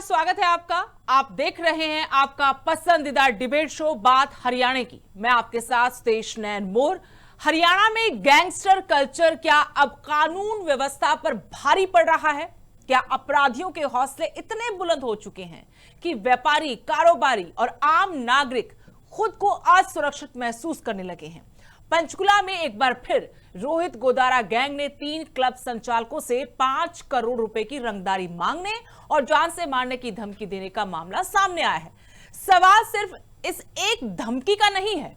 स्वागत है आपका। आप देख रहे हैं आपका पसंदीदा डिबेट शो बात हरियाणा की। मैं आपके साथ सुदेश नैन मोर। हरियाणा में गैंगस्टर कल्चर क्या अब कानून व्यवस्था पर भारी पड़ रहा है? क्या अपराधियों के हौसले इतने बुलंद हो चुके हैं कि व्यापारी, कारोबारी और आम नागरिक खुद को असुरक्षित महसूस करने लगे हैं? पंचकुला में एक बार फिर रोहित गोदारा गैंग ने 3 क्लब संचालकों से 5 करोड़ रुपए की रंगदारी मांगने और जान से मारने की धमकी देने का मामला सामने आया है। सवाल सिर्फ इस एक धमकी का नहीं है,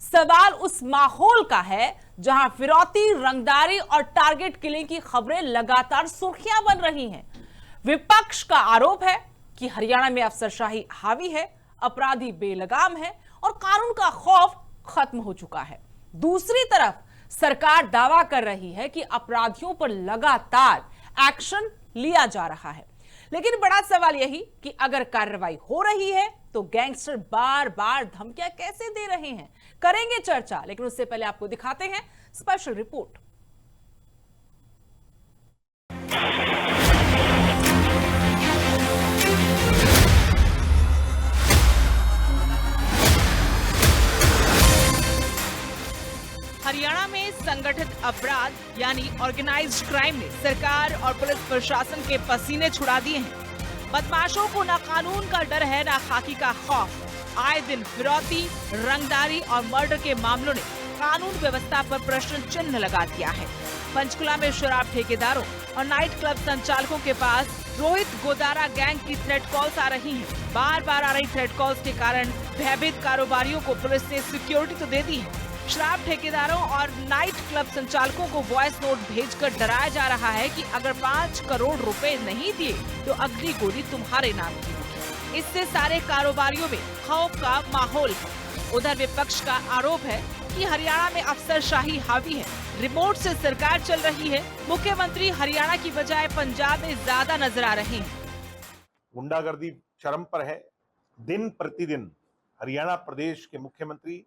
सवाल उस माहौल का है जहां फिरौती, रंगदारी और टारगेट किलिंग की खबरें लगातार सुर्खियां बन रही हैं। विपक्ष का आरोप है कि हरियाणा में अफसरशाही हावी है, अपराधी बेलगाम है और कानून का खौफ खत्म हो चुका है। दूसरी तरफ सरकार दावा कर रही है कि अपराधियों पर लगातार एक्शन लिया जा रहा है। लेकिन बड़ा सवाल यही कि अगर कार्रवाई हो रही है तो गैंगस्टर बार बार धमकियां कैसे दे रहे हैं? करेंगे चर्चा, लेकिन उससे पहले आपको दिखाते हैं स्पेशल रिपोर्ट। हरियाणा में संगठित अपराध यानी ऑर्गेनाइज्ड क्राइम ने सरकार और पुलिस प्रशासन के पसीने छुड़ा दिए हैं। बदमाशों को ना कानून का डर है, ना खाकी का खौफ। आए दिन फिरौती, रंगदारी और मर्डर के मामलों ने कानून व्यवस्था पर प्रश्न चिन्ह लगा दिया है। पंचकुला में शराब ठेकेदारों और नाइट क्लब संचालकों के पास रोहित गोदारा गैंग की थ्रेट कॉल्स आ रही हैं। बार बार आ रही थ्रेट कॉल्स के कारण भयभीत कारोबारियों को पुलिस ने सिक्योरिटी तो दे दी है। शराब ठेकेदारों और नाइट क्लब संचालकों को वॉइस नोट भेजकर डराया जा रहा है कि अगर 5 करोड़ रुपए नहीं दिए तो अगली गोली तुम्हारे नाम की होगी। इससे सारे कारोबारियों में खौफ का माहौल है। उधर विपक्ष का आरोप है कि हरियाणा में अफसरशाही हावी है, रिमोट से सरकार चल रही है। मुख्यमंत्री हरियाणा की बजाय पंजाब में ज्यादा नजर आ रहे हैं। गुंडागर्दी चरम पर है। दिन प्रतिदिन हरियाणा प्रदेश के मुख्यमंत्री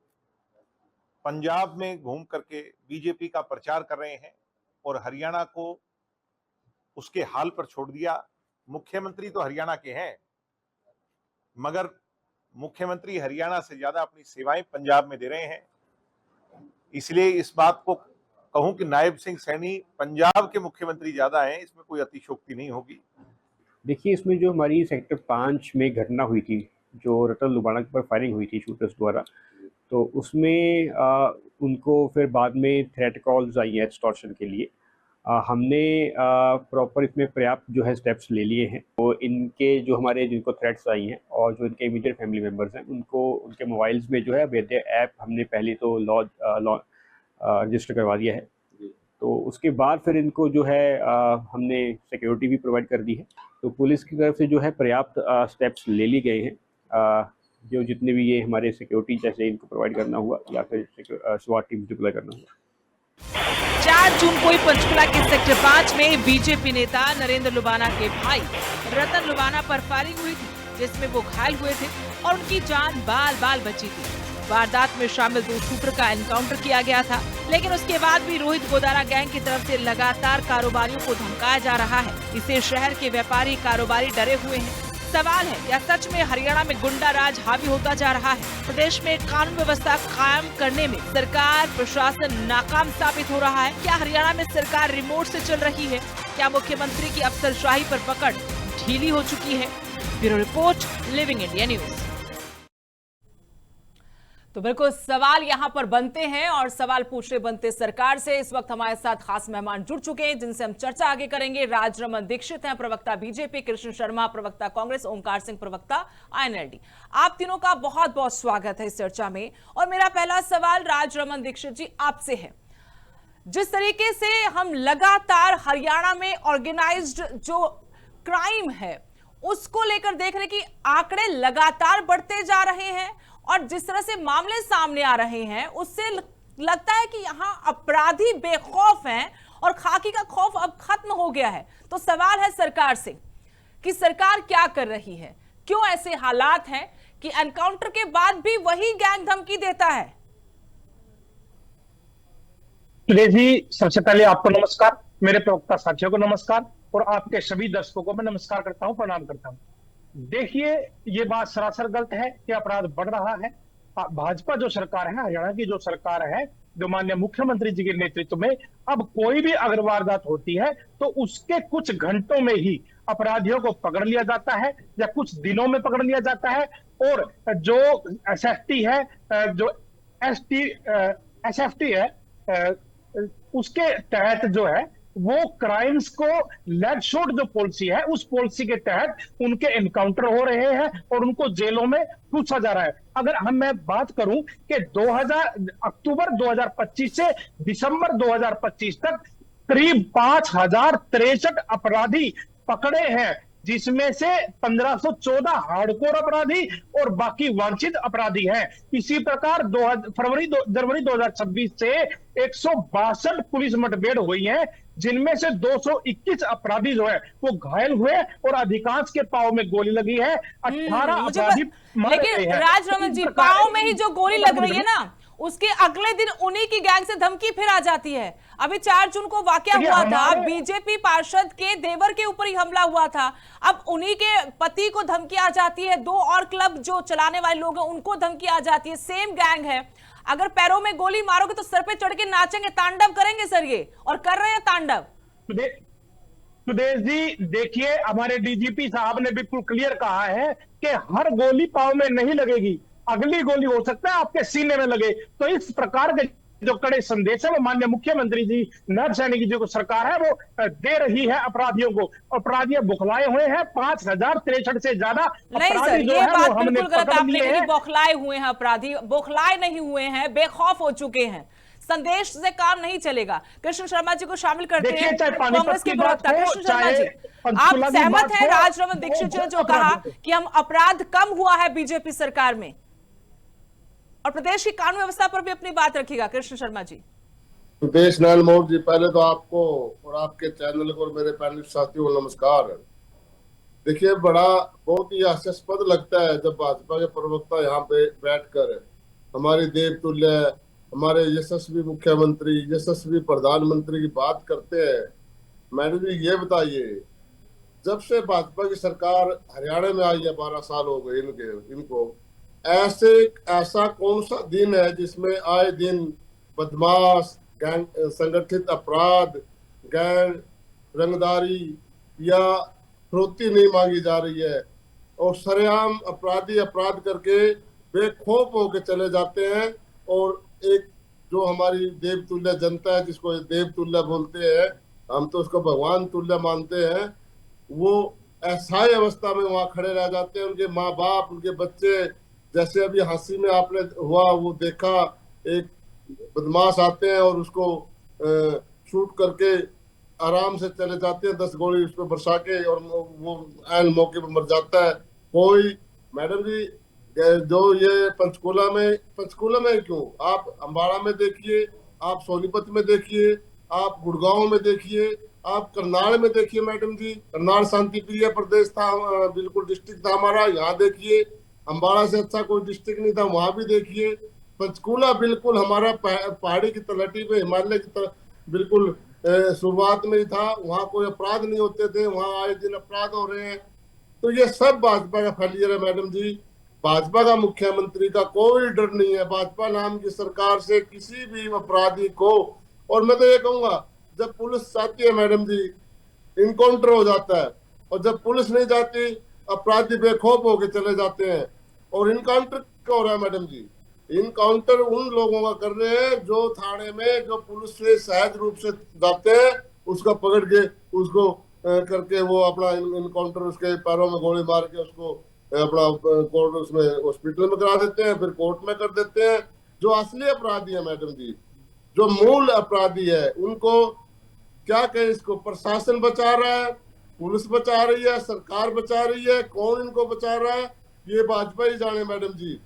पंजाब में घूम करके बीजेपी का प्रचार कर रहे हैं और हरियाणा को उसके हाल पर छोड़ दिया। मुख्यमंत्री तो हरियाणा के हैं, मगर मुख्यमंत्री हरियाणा से ज्यादा अपनी सेवाएं पंजाब में दे रहे हैं। इसलिए इस बात को कहूं कि नायब सिंह सैनी पंजाब के मुख्यमंत्री ज्यादा हैं, इसमें कोई अतिशयोक्ति नहीं होगी। देखिए, इसमें जो हमारी सेक्टर 5 में घटना हुई थी, जो रतन लुबाना पर फायरिंग हुई थी शूटर्स द्वारा, तो उसमें उनको फिर बाद में थ्रेट कॉल्स आई हैं एक्सटॉर्शन के लिए। हमने प्रॉपर इसमें पर्याप्त जो है स्टेप्स ले लिए हैं। तो इनके जो हमारे जिनको थ्रेट्स आई हैं और जो इनके इमीडिएट फैमिली मेम्बर्स हैं, उनको उनके मोबाइल्स में जो है वैद्य ऐप हमने पहले तो रजिस्टर करवा दिया है। तो उसके बाद फिर इनको जो है हमने सिक्योरिटी भी प्रोवाइड कर दी है। तो पुलिस की तरफ से जो है पर्याप्त स्टेप्स ले लिए गए हैं। जो जितने भी ये हमारे सिक्योरिटी जैसे इनको प्रोवाइड करना हुआ या फिर स्वाट टीम डिप्लॉय करना हुआ। 4 जून को पंचकुला के सेक्टर 5 में बीजेपी नेता नरेंद्र लुबाना के भाई रतन लुबाना पर फायरिंग हुई थी, जिसमें वो घायल हुए थे और उनकी जान बाल बाल बची थी। वारदात में शामिल 2 शूटर का एनकाउंटर किया गया था, लेकिन उसके बाद भी रोहित गोदारा गैंग की तरफ से लगातार कारोबारियों को धमकाया जा रहा है। इससे शहर के व्यापारी, कारोबारी डरे हुए हैं। सवाल है, क्या सच में हरियाणा में गुंडा राज हावी होता जा रहा है? प्रदेश में कानून व्यवस्था कायम करने में सरकार, प्रशासन नाकाम साबित हो रहा है? क्या हरियाणा में सरकार रिमोट से चल रही है? क्या मुख्यमंत्री की अफसरशाही पर पकड़ ढीली हो चुकी है? Bureau report, living India news. तो बिल्कुल सवाल यहां पर बनते हैं और सवाल पूछने बनते सरकार से। इस वक्त हमारे साथ खास मेहमान जुड़ चुके हैं जिनसे हम चर्चा आगे करेंगे। राजरमन दीक्षित हैं, प्रवक्ता बीजेपी, कृष्ण शर्मा, प्रवक्ता कांग्रेस, ओमकार सिंह, प्रवक्ता आईएनएलडी। आप तीनों का बहुत बहुत स्वागत है इस चर्चा में। और मेरा पहला सवाल राजरमन दीक्षित जी आपसे है। जिस तरीके से हम लगातार हरियाणा में ऑर्गेनाइज्ड जो क्राइम है उसको लेकर देख रहे कि आंकड़े लगातार बढ़ते जा रहे हैं और जिस तरह से मामले सामने आ रहे हैं उससे लगता है कि यहाँ अपराधी बेखौफ हैं और खाकी का खौफ अब खत्म हो गया है। तो सवाल है सरकार से कि सरकार क्या कर रही है? क्यों ऐसे हालात हैं कि एनकाउंटर के बाद भी वही गैंग धमकी देता है? जी, सबसे पहले आपको नमस्कार, मेरे प्रवक्ता साथियों को नमस्कार और आपके सभी दर्शकों को मैं नमस्कार करता हूं, प्रणाम करता हूं। देखिए, ये बात सरासर गलत है कि अपराध बढ़ रहा है। भाजपा जो सरकार है, हरियाणा की जो सरकार है, जो माननीय मुख्यमंत्री जी के नेतृत्व में, अब कोई भी अगर वारदात होती है तो उसके कुछ घंटों में ही अपराधियों को पकड़ लिया जाता है या कुछ दिनों में पकड़ लिया जाता है। और जो एसएफटी है, जो एसएफटी है, उसके तहत जो है वो क्राइम्स को लेग शॉट जो पॉलिसी है, उस पॉलिसी के तहत उनके एनकाउंटर हो रहे हैं और उनको जेलों में पूछा जा रहा है। अगर मैं बात करूं कि अक्टूबर 2025 से दिसंबर 2025 तक करीब 5063 अपराधी पकड़े हैं, जिसमें से 1514 हार्डकोर अपराधी और बाकी वांछित अपराधी हैं। इसी प्रकार जनवरी 2026 से 162 पुलिस मुठभेड़ हुई है, जिनमें से 221 अपराधी जो है वो घायल हुए और अधिकांश के पांव में गोली लगी है। 18 अपराधी मारे गए लेकिन हैं। राजरमन जी, पांव में ही जो गोली लग रही है ना, उसके अगले दिन उन्हीं की गैंग से धमकी फिर आ जाती है। अभी 4 जून को वाकया हुआ था, बीजेपी पार्षद के देवर के ऊपर ही हमला हुआ था। अब उन्हीं के पति को धमकी आ जाती है, 2 और क्लब जो चलाने वाले लोग हैं उनको धमकी आ जाती है, सेम गैंग है। अगर पैरों में गोली मारोगे तो सर पे चढ़ के नाचेंगे, तांडव करेंगे सर ये, और कर रहे हैं तांडव। सुदेश जी, देखिए, हमारे डीजीपी साहब ने बिल्कुल क्लियर कहा है कि हर गोली पांव में नहीं लगेगी, अगली गोली हो सकता है आपके सीने में लगे। तो इस प्रकार के जो कड़े संदेश है वो माननीय मुख्यमंत्री जी, नर सैनिक जी जो सरकार है वो दे रही है अपराधियों को। अपराधी बौखलाए हुए हैं, 5063 से ज्यादा नहीं सर, ये बात बिल्कुल गलत आपने कही। बौखलाए हुए हैं अपराधी, बौखलाए नहीं हुए हैं, बेखौफ हो चुके हैं। संदेश से काम नहीं चलेगा। कृष्ण शर्मा जी को शामिल करते हैं, कांग्रेस के प्रवक्ता कृष्ण शर्मा जी, आप सहमत हैं राजरमन दीक्षित जी ने जो कहा कि हम अपराध कम हुआ है बीजेपी सरकार में, और प्रदेश की कानून व्यवस्था पर भी अपनी बात रखिएगा कृष्ण शर्मा जी। सुदेश नारायण मोर जी, पहले तो आपको और आपके चैनल को और मेरे पैनलिस्ट साथियों को नमस्कार। देखिए, बहुत ही हास्यास्पद लगता है जब भाजपा के प्रवक्ता यहाँ पे बैठकर हमारी देवतुल्य, हमारे यशस्वी मुख्यमंत्री, यशस्वी प्रधानमंत्री की बात करते हैं। मैडम जी, ये बताइए, जब से भाजपा की सरकार हरियाणा में आई है, 12 साल हो गए इनको, ऐसा कौन सा दिन है जिसमें आए दिन बदमाश, गैंग, संगठित अपराध, गैर रंगदारी या फिरौती नहीं मांगी जा रही है, और सरेआम अपराधी अपराध करके बेखौफ होके चले जाते हैं। और एक जो हमारी देवतुल्य जनता है, जिसको देवतुल्य बोलते हैं, हम तो उसको भगवान तुल्य मानते हैं, वो असहाय अवस्था में वहां खड़े रह जाते हैं। उनके माँ बाप, उनके बच्चे, जैसे अभी हांसी में आपने हुआ वो देखा, एक बदमाश आते हैं और उसको शूट करके आराम से चले जाते हैं, 10 गोली उस पर बरसा के, और वो ऐन मौके पर मर जाता है कोई। मैडम जी, जो ये पंचकूला में क्यों, आप अम्बाड़ा में देखिए, आप सोनीपत में देखिए, आप गुड़गांव में देखिए, आप करनाल में देखिए। मैडम जी, करनाल शांति प्रिय प्रदेश था, बिल्कुल डिस्ट्रिक्ट था हमारा, यहाँ देखिए। अम्बाड़ा से अच्छा कोई डिस्ट्रिक्ट नहीं था, वहां भी देखिए। पंचकूला बिल्कुल हमारा पहाड़ी की तलहटी पे, हिमालय की तरफ बिल्कुल शुरुआत में ही था, वहां कोई अपराध नहीं होते थे, वहां आए दिन अपराध हो रहे हैं। तो ये सब भाजपा का फेलियर है मैडम जी। भाजपा का मुख्यमंत्री का कोई डर नहीं है भाजपा नाम की सरकार से किसी भी अपराधी को। और मैं तो ये कहूंगा, जब पुलिस जाती है मैडम जी, इनकाउंटर हो जाता है, और जब पुलिस नहीं जाती, अपराधी बेखौफ होके चले जाते हैं। और इनकाउंटर क्या हो रहा है मैडम जी? इनकाउंटर उन लोगों का कर रहे हैं जो थाने में, जो पुलिस से सहज रूप से जाते हैं, उसका पकड़ के उसको करके वो अपना इनकाउंटर, उसके पैरों में गोली मार के उसको अपना कोर्ट उसमें हॉस्पिटल में करा देते हैं, फिर कोर्ट में कर देते हैं। जो असली अपराधी है मैडम जी, जो मूल अपराधी है, उनको क्या कहें, इसको प्रशासन बचा रहा है, पुलिस बचा रही है, सरकार बचा रही है, कौन इनको बचा रहा है ये भाजपा ही जाने मैडम जी।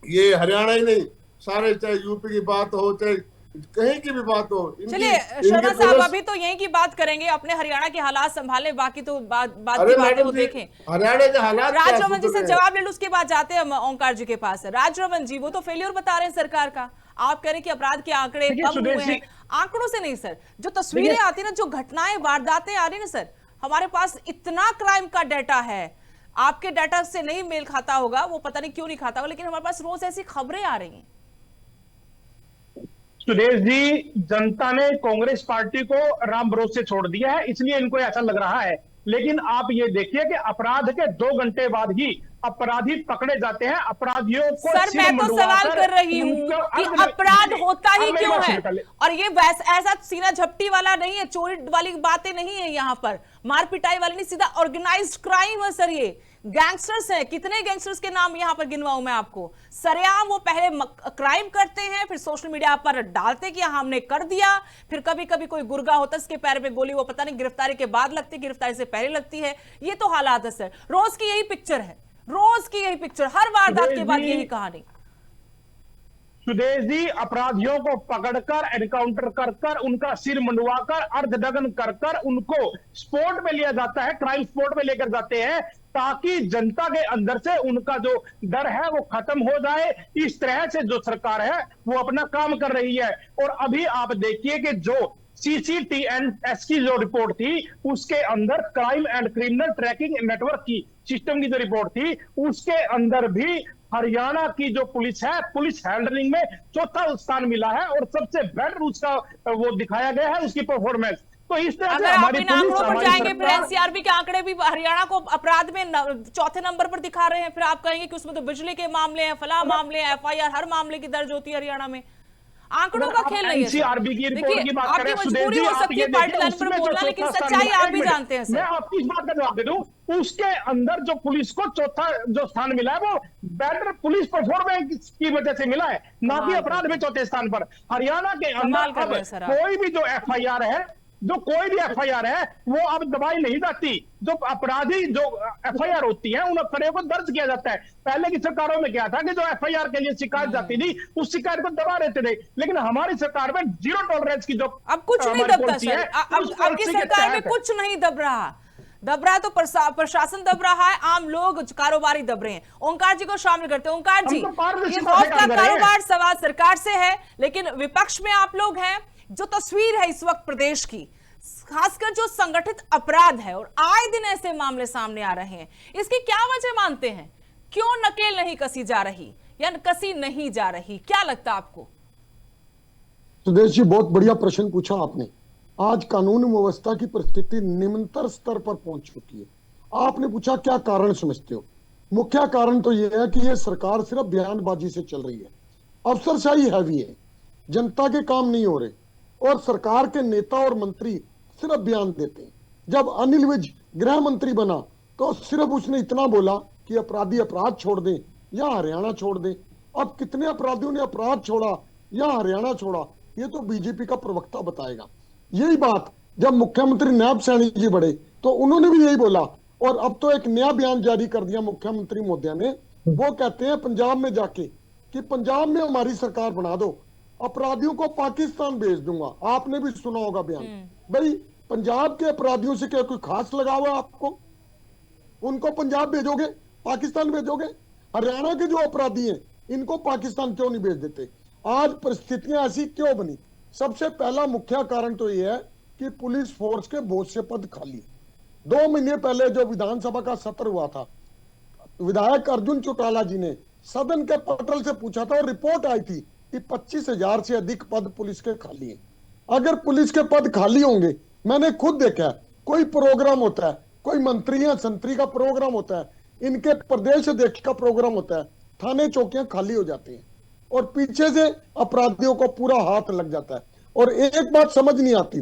ये हरियाणा ही नहीं, सारे, चाहे यूपी की बात हो, चाहे कहीं की भी बात हो। चलिए शर्मा साहब, अभी तो यही की बात करेंगे, अपने हरियाणा के हालात संभाले, बाकी तो बात की बातें वो देखें। हरियाणा के हालात राजरमन जी से जवाब ले लो, उसके बाद जाते हैं ओंकार जी के पास। राजरमन जी, वो तो फेलियर बता रहे हैं सरकार का, आप कह रहे हैं कि अपराध के आंकड़े कम हुए हैं। आंकड़ों से नहीं सर, जो तस्वीरें आती है ना, जो घटनाएं, वारदातें आ रही है ना सर, हमारे पास इतना क्राइम का डाटा है, आपके डाटा से नहीं मेल खाता होगा, वो पता नहीं क्यों नहीं खाता होगा, लेकिन हमारे पास रोज ऐसी खबरें आ रही हैं। सुदेश जी, जनता ने कांग्रेस पार्टी को राम भरोसे छोड़ दिया है, इसलिए इनको ऐसा लग रहा है। लेकिन आप ये देखिए कि अपराध के 2 घंटे बाद ही अपराधी पकड़े जाते हैं। अपराधियों को सर, मैं तो सवाल कर रही हूँ कि अपराध होता ही क्यों है, और ये ऐसा सीना झपटी वाला नहीं है, चोरी वाली बातें नहीं है, यहाँ पर मार पिटाई वाली नहीं, सीधा ऑर्गेनाइज्ड क्राइम है सर। ये गैंगस्टर्स हैं, कितने गैंगस्टर्स के नाम यहाँ पर गिनवाऊं मैं आपको। सरेआम वो पहले क्राइम करते हैं, फिर सोशल मीडिया पर डालते कि हमने कर दिया, फिर कभी कभी कोई गुर्गा होता है उसके पैर में गोली, वो पता नहीं गिरफ्तारी के बाद लगती, गिरफ्तारी से पहले लगती है। ये तो हालात है सर, रोज की यही पिक्चर है, रोज की यही पिक्चर, हर वारदात के बाद यही कहानी। सुदेश जी, अपराधियों को पकड़कर एनकाउंटर कर कर उनका सिर मंडवाकर अर्धदगन कर कर उनको स्पॉट में लिया जाता है, क्राइम स्पॉट में लेकर जाते हैं, ताकि जनता के अंदर से उनका जो डर है वो खत्म हो जाए। इस तरह से जो सरकार है वो अपना काम कर रही है। और अभी आप देखिए कि जो CCTNS की जो रिपोर्ट थी, उसके अंदर crime and criminal tracking network की सिस्टम की जो रिपोर्ट थी, उसके अंदर भी हरियाणा की जो पुलिस है, पुलिस हैंडलिंग में 4था स्थान मिला है, और सबसे बेटर उसका वो दिखाया गया है, उसकी परफॉर्मेंस। तो इस तरह अगर से आप हमारी इन आंकड़ों पर जाएंगे, फिर सरकार एनसीआरबी के आंकड़े भी हरियाणा को अपराध में 4थे नंबर पर दिखा रहे हैं, फिर आप कहेंगे कि उसमें तो बिजली के मामले हैं, फला मामले हैं, FIR हर मामले की दर्ज होती है हरियाणा में। आंकड़ों का खेल नहीं है। एनसीआरबी की रिपोर्ट की बात आपकी करें, मजबूरी हो सकती है पार्टी लाइन पर बोलना, लेकिन सच्चाई आप भी जानते हैं सर। मैं आपकी इस बात का जवाब दे दूं, उसके अंदर जो पुलिस को 4था जो स्थान मिला है वो बेटर पुलिस परफॉर्मेंस की वजह से मिला है, ना कि अपराध में 4थे स्थान पर। हरियाणा के अंदर अब कोई भी जो FIR है, जो कोई भी FIR है, वो अब दबाई नहीं जाती। जो अपराधी जो FIR होती है, उन FIR को दर्ज किया जाता है। पहले की सरकारों में क्या था कि जो FIR के लिए शिकायत जाती थी, उस शिकायत को दबा देते थे, लेकिन हमारी सरकार में 0 टॉलरेंस की जो अब कुछ नहीं दबता सर, आपकी सरकार में कुछ नहीं दब रहा। दब रहा है तो प्रशासन दब रहा है, आम लोग कारोबारी दब रहे हैं। ओंकार जी को शामिल करते हैं। ओंकार जी, ये खौफ का कारोबार सवाल सरकार से है, लेकिन विपक्ष में आप लोग हैं। जो तस्वीर है इस वक्त प्रदेश की, खासकर जो संगठित अपराध है, और आए दिन ऐसे मामले सामने आ रहे हैं, इसकी क्या वजह मानते हैं? क्यों नकेल नहीं कसी जा रही या कसी नहीं जा रही, क्या लगता है आपको? सुदेश जी, बहुत बढ़िया प्रश्न पूछा आपने। आज कानून व्यवस्था की परिस्थिति निम्नतर स्तर पर पहुंच चुकी है। आपने पूछा क्या कारण समझते हो? मुख्य कारण तो यह है कि यह सरकार सिर्फ बयानबाजी से चल रही है, अफसरशाही हैवी है, जनता के काम नहीं हो रहे, और सरकार के नेता और मंत्री सिर्फ बयान देते हैं। जब अनिल विज गृह मंत्री बना तो सिर्फ उसने इतना बोला कि अपराधी अपराध छोड़ दें या हरियाणा छोड़ दें। अब कितने अपराधियों ने अपराध छोड़ा या हरियाणा छोड़ा, ये तो बीजेपी का प्रवक्ता बताएगा। यही बात जब मुख्यमंत्री नायब सैनी जी बढ़े तो उन्होंने भी यही बोला, और अब तो एक नया बयान जारी कर दिया मुख्यमंत्री महोदय ने। वो कहते हैं पंजाब में जाके कि पंजाब में हमारी सरकार बना दो, अपराधियों को पाकिस्तान भेज दूंगा। आपने भी सुना होगा बयान। भाई, पंजाब के अपराधियों से क्या कोई खास लगाव है आपको? उनको पंजाब भेजोगे, पाकिस्तान भेजोगे? हरियाणा के जो अपराधी हैं इनको पाकिस्तान क्यों नहीं भेज देते? आज परिस्थितियां ऐसी क्यों बनी? सबसे पहला मुख्य कारण तो यह है कि पुलिस फोर्स के बहुत से पद खाली। 2 महीने पहले जो विधानसभा का सत्र हुआ था, विधायक अर्जुन चौटाला जी ने सदन के पटल से पूछा था, और रिपोर्ट आई थी कि 25,000 से अधिक पद पुलिस के खाली हैं। अगर पुलिस के पद खाली होंगे, मैंने खुद देखा है, कोई प्रोग्राम होता है, कोई मंत्री या संतरी का प्रोग्राम होता है, इनके प्रदेश अध्यक्ष का प्रोग्राम होता है, थाने चौकियां खाली हो जाती हैं और पीछे से अपराधियों को पूरा हाथ लग जाता है। और एक बात समझ नहीं आती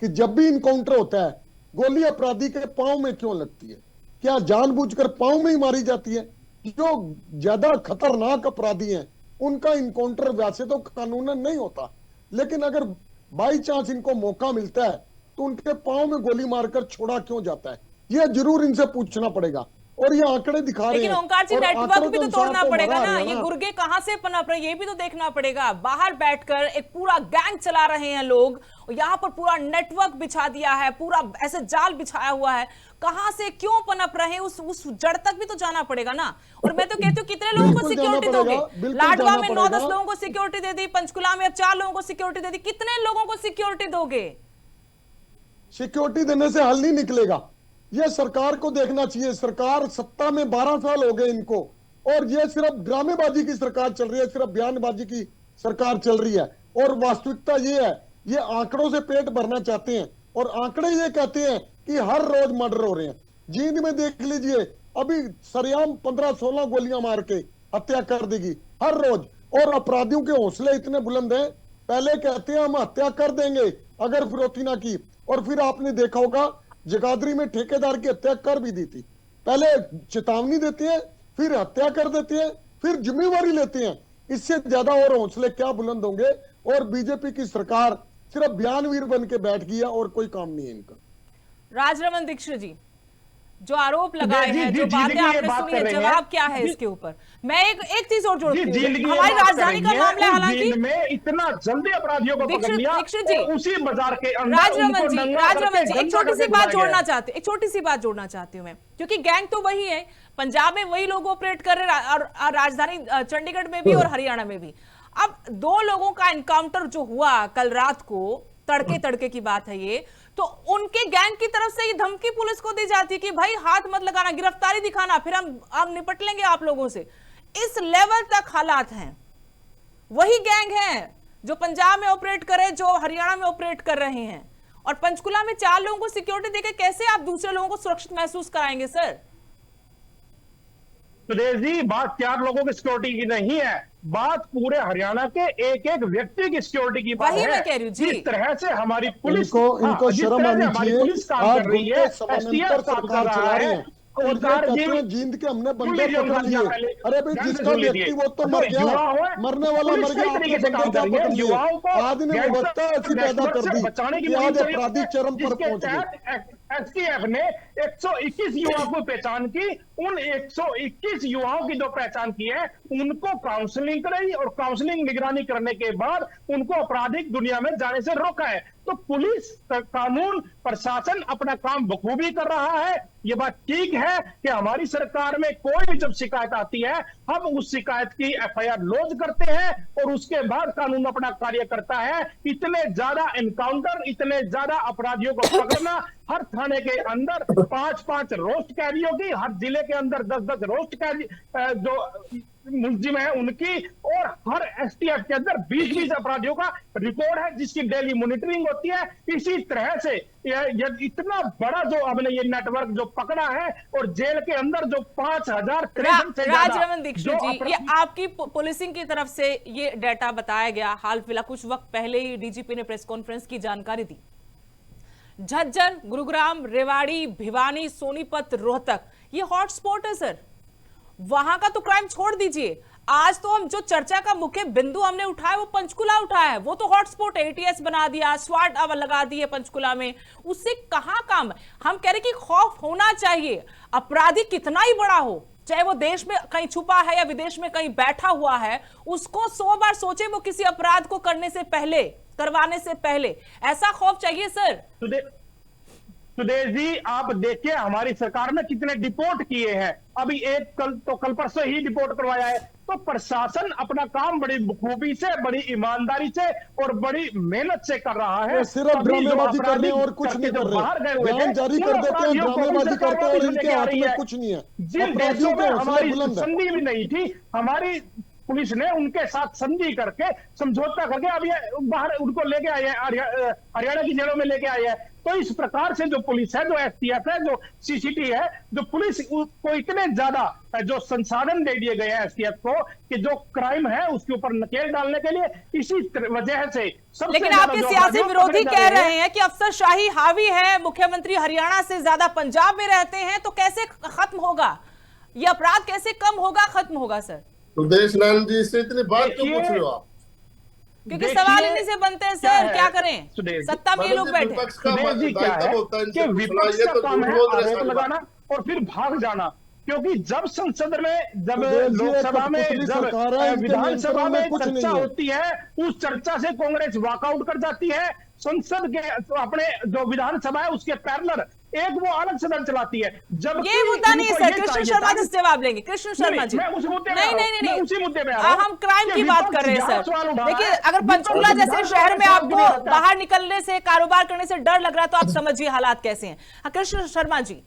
कि जब भी इनकाउंटर होता है, गोली अपराधी के पांव में क्यों लगती है? क्या जानबूझकर पांव में ही मारी जाती है? जो ज्यादा खतरनाक अपराधी हैं उनका इनकाउंटर वैसे तो कानूनन नहीं होता, लेकिन अगर बाई चांस इनको मौका मिलता है तो उनके पांव में गोली मारकर छोड़ा क्यों जाता है? यह जरूर इनसे पूछना पड़ेगा। और ये आंकड़े दिखा रहे हैं। लेकिन ओंकार जी, नेटवर्क भी तो तोड़ना पड़ेगा ना, ये गुर्गे कहां से पनप रहे, ये भी तो देखना पड़ेगा। बाहर बैठकर एक पूरा गैंग चला रहे हैं लोग, यहाँ पर पूरा नेटवर्क बिछा दिया है, पूरा ऐसे जाल बिछाया हुआ है, कहां से क्यों पनप रहे, उस जड़ तक भी तो जाना पड़ेगा ना। और मैं तो कहती हूँ, कितने लोगों को सिक्योरिटी दोगे? लाडवा में 9-10 लोगों को सिक्योरिटी दे दी, पंचकुला में 4 लोगों को सिक्योरिटी दे दी, कितने लोगों को सिक्योरिटी दोगे? सिक्योरिटी देने से हल नहीं निकलेगा। ये सरकार को देखना चाहिए। सरकार सत्ता में 12 साल हो गए इनको, और ये सिर्फ ड्रामेबाजी की सरकार चल रही है, सिर्फ बयानबाजी की सरकार चल रही है। और वास्तविकता ये है, ये आंकड़ों से पेट भरना चाहते हैं, और आंकड़े ये कहते हैं कि हर रोज मर्डर हो रहे हैं। जींद में देख लीजिए, अभी सरेआम 15-16 गोलियां मार के हत्या कर देगी हर रोज, और अपराधियों के हौसले इतने बुलंद हैं, पहले कहते हैं हम हत्या कर देंगे अगर फिरौती ना की, और फिर आपने देखा होगा जगाधरी में ठेकेदार की हत्या कर भी दी थी। पहले चेतावनी देते हैं, फिर हत्या कर देते हैं, फिर जिम्मेवारी लेते हैं। इससे ज्यादा और हौसले क्या बुलंद होंगे। और बीजेपी की सरकार सिर्फ बयानवीर बन के बैठ गई है और कोई काम नहीं है इनका। राजरमन दीक्षित जी, जो आरोप लगाए हैं, जो बातें आपने सुनी है, जवाब क्या है इसके ऊपर? मैं एक चीज और जोड़ती हूँ, हमारी राजधानी का मामला, हालांकि में इतना जल्दी अपराधियों को पकड़ लिया, दीक्षित जी, उसी बाजार के अंदर राजरमन जी एक छोटी सी बात जोड़ना चाहती हूँ मैं, क्योंकि गैंग तो वही है, पंजाब में वही लोग ऑपरेट कर रहे हैं, और राजधानी चंडीगढ़ में भी और हरियाणा में भी। अब 2 लोगों का एनकाउंटर जो हुआ कल रात को, तड़के की बात है ये, तो उनके गैंग की तरफ से ये धमकी पुलिस को दी जाती है कि भाई हाथ मत लगाना, गिरफ्तारी दिखाना, फिर हम निपट लेंगे आप लोगों से। इस लेवल तक हालात हैं। वही गैंग है जो पंजाब में ऑपरेट करे, जो हरियाणा में ऑपरेट कर रहे हैं, और पंचकुला में 4 लोगों को सिक्योरिटी देके कैसे आप दूसरे लोगों को सुरक्षित महसूस कराएंगे सर? सुदेश जी, बात 4 लोगों की सिक्योरिटी की नहीं है, बात पूरे हरियाणा के एक व्यक्ति की सिक्योरिटी की बात है। मैं कह रही हूँ जी, जिस तरह से हमारी पुलिस इनको शर्म आनी चाहिए। पुलिस काम कर रही है, समानांतर सरकार चला रही है, और ये कहते हैं जींद के हमने बंदे पकड़ लिए। अरे भाई, जिसका व्यक्ति वो तो मर गया, मरने वाला मर गया, आपने बंदे क्या पकड़ लिए? आज ने व्यवस्था ऐसी पैदा कर दी कि आज अपराधी चरम पर पहुंच गए। एसटीएफ ने 121 युवाओं को पहचान की, उन 121 युवाओं की जो पहचान की है, उनको काउंसलिंग कराई, और काउंसलिंग निगरानी करने के बाद उनको आपराधिक दुनिया में जाने से रोका है। तो पुलिस, कानून, प्रशासन अपना काम बखूबी कर रहा है। ये बात ठीक है कि हमारी सरकार में कोई भी जब शिकायत आती है, हम उस शिकायत की एफआईआर लॉन्च करते हैं, और उसके बाद कानून अपना कार्य करता है। इतने ज्यादा एनकाउंटर, इतने ज्यादा अपराधियों को पकड़ना, हर थाने के अंदर 5-5 रोस्ट कैदियों की, हर जिले के अंदर 10-10 रोस्ट कैदी जो मुलजिम है उनकी, और हर एसटीएफ के अंदर 20-20 अपराधियों का रिकॉर्ड है जिसकी डेली मॉनिटरिंग होती है। इसी तरह से ये इतना बड़ा जो हमने ये नेटवर्क जो पकड़ा है, और जेल के अंदर जो 5000 राजरमन दीक्षित जी, ये आपकी पुलिसिंग की तरफ से ये डेटा बताया गया। हाल फिलहाल कुछ वक्त पहले ही डीजीपी ने प्रेस कॉन्फ्रेंस की जानकारी दी। झज्जर, गुरुग्राम, रेवाड़ी, भिवानी, सोनीपत, रोहतक, ये हॉटस्पॉट है सर। वहां का तो क्राइम छोड़ दीजिए, आज तो हम जो चर्चा का मुख्य बिंदु हमने उठाया वो पंचकुला उठाया है, वो तो हॉटस्पॉट है। एटीएस बना दिया, स्वाट लगा दिए पंचकुला में, उससे कहां काम है? हम कह रहे कि खौफ होना चाहिए। अपराधी कितना ही बड़ा हो, चाहे वो देश में कहीं छुपा है या विदेश में कहीं बैठा हुआ है, उसको 100 बार सोचे वो किसी अपराध को करने से पहले, करवाने से पहले। ऐसा खौफ चाहिए सर। सुदेश जी, आप देखिए हमारी सरकार ने कितने डिपोर्ट किए हैं। अभी कल परसों ही डिपोर्ट करवाया है। तो प्रशासन अपना काम बड़ी बखूबी से, बड़ी ईमानदारी से और बड़ी मेहनत से कर रहा है। सिर्फ ड्रामेबाजी कर रहे हैं और कुछ नहीं कर रहे, बयान जारी कर देते हैं, ड्रामेबाजी करते हैं, और इनके हाथ में कुछ नहीं है। जिन देशों में हमारी संधि भी नहीं थी, हमारी पुलिस ने उनके साथ संधि करके, समझौता करके अब ये बाहर उनको लेके आए हैं, हरियाणा की जेलों में लेके आए हैं। तो इस प्रकार से जो पुलिस है, जो एसटीएफ है, जो सीसीटी है, जो पुलिस को इतने ज्यादा जो संसाधन दे दिए गए हैं एसटीएफ को कि जो क्राइम है उसके ऊपर नकेल डालने के लिए, इसी वजह से लेकिन आपके सियासी विरोधी कह रहे हैं कि अफसरशाही हावी है, मुख्यमंत्री हरियाणा से ज्यादा पंजाब में रहते हैं, तो कैसे खत्म होगा ये अपराध, कैसे कम होगा, खत्म होगा सर? सुदेश नारायण जी, इससे इतनी बात क्यों पूछ रहे हो आप? क्योंकि सवाल इन्हीं से बनते हैं सर, क्या करें, सत्ता में ये लोग बैठे। विपक्ष का काम है आरोप लगाना और फिर भाग जाना। क्योंकि जब संसद में, जब लोकसभा में, जब विधानसभा में चर्चा होती है, उस चर्चा से कांग्रेस वॉकआउट कर जाती है। संसद के अपने जो विधानसभा है उसके पैरेलल एक वो अलग सदन चलाती है। जब ये मुद्दा नहीं है सर, कृष्ण शर्मा जी जवाब लेंगे। कृष्ण शर्मा जी, नहीं, उसी मुद्दे पे हम क्राइम की बात कर रहे हैं सर। देखिए, अगर पंचकुला जैसे शहर में आपको बाहर निकलने से, कारोबार करने से डर लग रहा है, तो आप समझिए हालात कैसे हैं। कृष्ण शर्मा जी,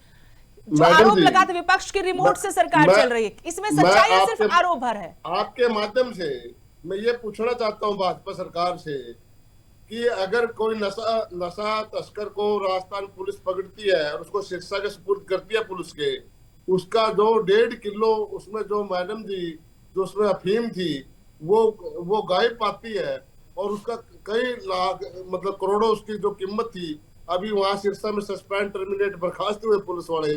जो मैडम आरोप जी, लगाते विपक्ष की रिमोट से सरकार चल रही है, इसमें सच्चाई है सिर्फ आरोप भर है? आपके माध्यम से मैं ये पूछना चाहता हूँ भाजपा सरकार से कि अगर कोई नशा तस्कर को राजस्थान पुलिस पकड़ती है और उसको सिरसा के सुपुर्द करती है पुलिस के, उसका जो 1.5 किलो उसमें जो मैडम जी जो उसमें अफीम थी वो गायब पाती है और उसका कई लाख मतलब करोड़ों उसकी जो कीमत थी अभी वहां सिरसा में सस्पेंड टर्मिनेट बर्खास्त हुए पुलिस वाले।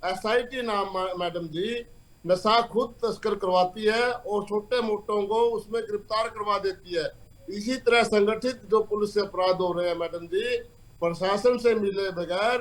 एसआईटी नाम मैडम जी नशा खुद तस्कर करवाती है और छोटे मोटों को उसमें गिरफ्तार करवा देती है। इसी तरह संगठित जो पुलिस से अपराध हो रहे हैं मैडम जी, प्रशासन से मिले बगैर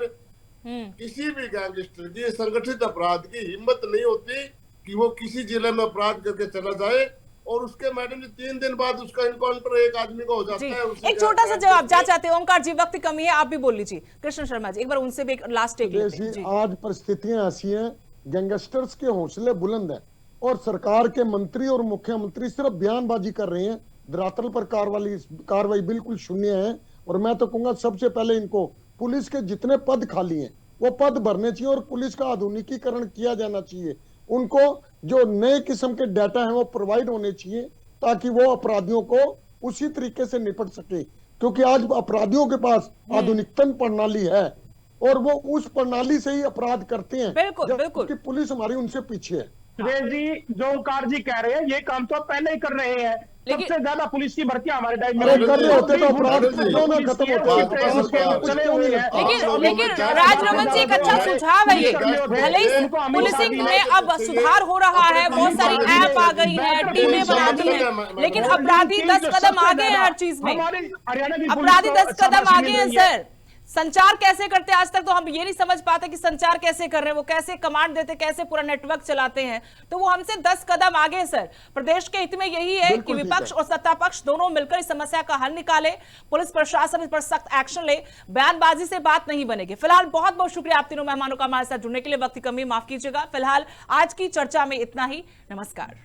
किसी भी गैंगस्टर की संगठित अपराध की हिम्मत नहीं होती कि वो किसी जिले में अपराध करके चला जाए और उसके मैडम जी 3 दिन बाद उसका इनकाउंटर एक आदमी का हो जाता है। एक छोटा सा जवाब जा चाहते हैं ओंकार जी, वक्त कमी है, आप भी बोल लीजिए। कृष्ण शर्मा जी, एक बार उनसे भी एक लास्ट टेक लेते हैं। आज परिस्थितियां ऐसी हैं, गैंगस्टर्स के हौसले बुलंद हैं और सरकार के मंत्री और मुख्यमंत्री सिर्फ बयानबाजी कर रहे हैं, धरातल पर कार्रवाई बिल्कुल शून्य है। और मैं तो कहूंगा सबसे पहले इनको पुलिस के जितने पद खाली हैं वो पद भरने चाहिए और पुलिस का आधुनिकीकरण किया जाना चाहिए। उनको जो नए किस्म के डाटा हैं वो प्रोवाइड होने चाहिए ताकि वो अपराधियों को उसी तरीके से निपट सके, क्योंकि आज अपराधियों के पास आधुनिकतम प्रणाली है और वो उस प्रणाली से ही अपराध करते हैं। बिल्कुल बिल्कुल, कि पुलिस हमारी उनसे पीछे है। सुरेश जी, जो ओंकार जी कह रहे हैं ये काम तो पहले ही कर रहे हैं। सबसे ज्यादा पुलिस की भर्तियां हमारे टाइम में कर रहे होते तो अपराध क्यों ना खत्म होते। लेकिन राजरमन जी एक अच्छा सुझाव है ये, भले ही पुलिसिंग में अब सुधार हो रहा है, बहुत सारी ऐप आ गई है, टीमें बना दी है, लेकिन अपराधी 10 कदम आगे हैं हर चीज में। अपराधी 10 कदम आगे हैं सर। संचार कैसे करते हैं, आज तक तो हम ये नहीं समझ पाते कि संचार कैसे कर रहे हैं, वो कैसे कमांड देते, कैसे पूरा नेटवर्क चलाते हैं, तो वो हमसे 10 कदम आगे हैं सर। प्रदेश के हित में यही है कि विपक्ष और सत्ता पक्ष दोनों मिलकर इस समस्या का हल निकाले, पुलिस प्रशासन इस पर सख्त एक्शन ले, बयानबाजी से बात नहीं बनेगी। फिलहाल बहुत बहुत शुक्रिया आप तीनों मेहमानों का हमारे साथ जुड़ने के लिए, वक्त की कमी माफ कीजिएगा। फिलहाल आज की चर्चा में इतना ही, नमस्कार।